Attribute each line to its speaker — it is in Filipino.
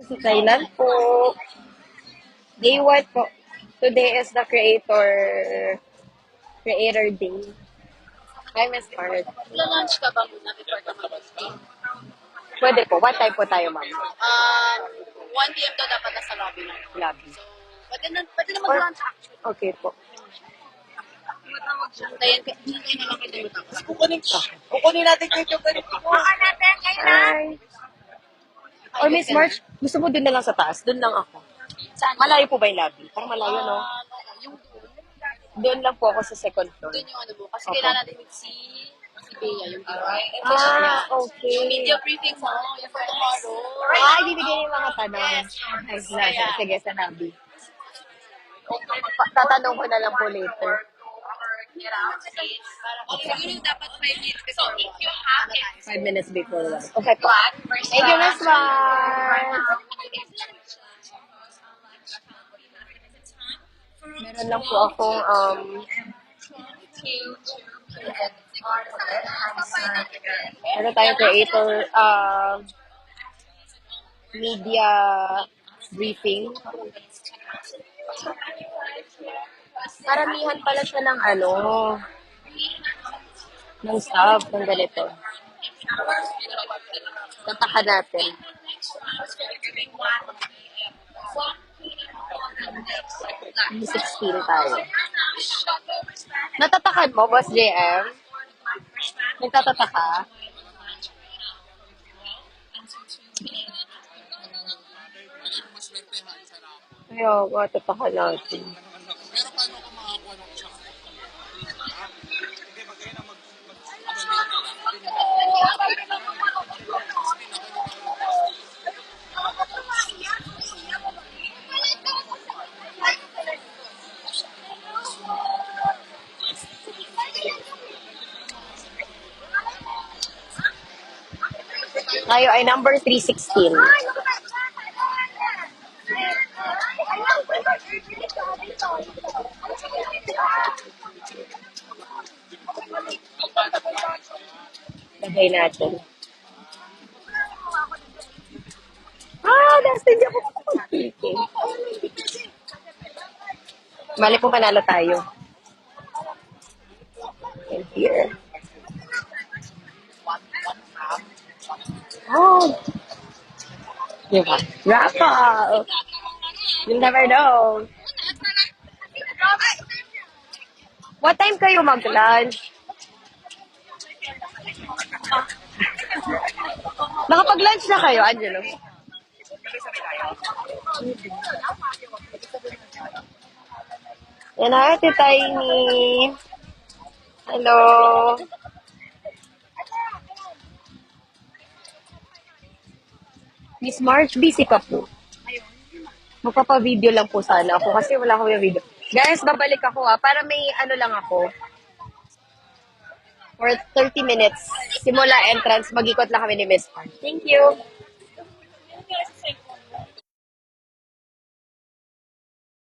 Speaker 1: Sa Thailand po. Day 1 po. Today is the creator day. Hi, Miss Mart.
Speaker 2: Lunch ka ba muna before ka mag-stay?
Speaker 1: Pwede po. What time po tayo, ma'am?
Speaker 2: 1 p.m. daw dapat nasa lobby na.
Speaker 1: Lobby.
Speaker 2: Pwede na mag-lunch actually.
Speaker 1: Okay po.
Speaker 2: Hintayin na lang kita matapos. Kukunin natin yung chocolate ko.
Speaker 1: Hi. Or Miss March, gusto mo dun na lang sa taas? Dun lang ako.
Speaker 2: Saan?
Speaker 1: Malayo po ba yung lobby? Parang malayo, no?
Speaker 2: Yung
Speaker 1: Doon lang po ako sa second floor.
Speaker 2: doon yung ano mo. Kasi
Speaker 1: Opo.
Speaker 2: kailangan natin si Bea, yung
Speaker 1: Okay.
Speaker 2: Yung video briefing mo, yung for tomorrow.
Speaker 1: Ibibigay yung mga tanong.
Speaker 2: Yes.
Speaker 1: Nice na. Sige, sa lobby. Tatanong ko na lang po later.
Speaker 2: Siguro dapat 5 minutes before.
Speaker 1: 5 minutes before 1. Okay po. Thank you, Miss March. Meron lang po akong meron tayong creator media briefing. Karamihan pala siya ng ng staff ng ganito. Tataka natin. May 16 tayo. Natatakan mo, Boss JM? Nagtatataka? Kaya, tataka natin. Tayo ay number 316. Lagay natin. Dustin, di ako pag-clicking. Mali po panalo tayo. And here. Diba? Wrap up! You'll never know. What time kayo mag-lunch? Nakapag-lunch na kayo, Angelo? Yan na, Ate Tiny. Hello. Miss March, busy ka po. Magpapa-video lang po sana ako kasi wala akong video. Guys, babalik ako para may lang ako. For 30 minutes, simula entrance, mag-ikot lang kami ni Miss March. Thank you.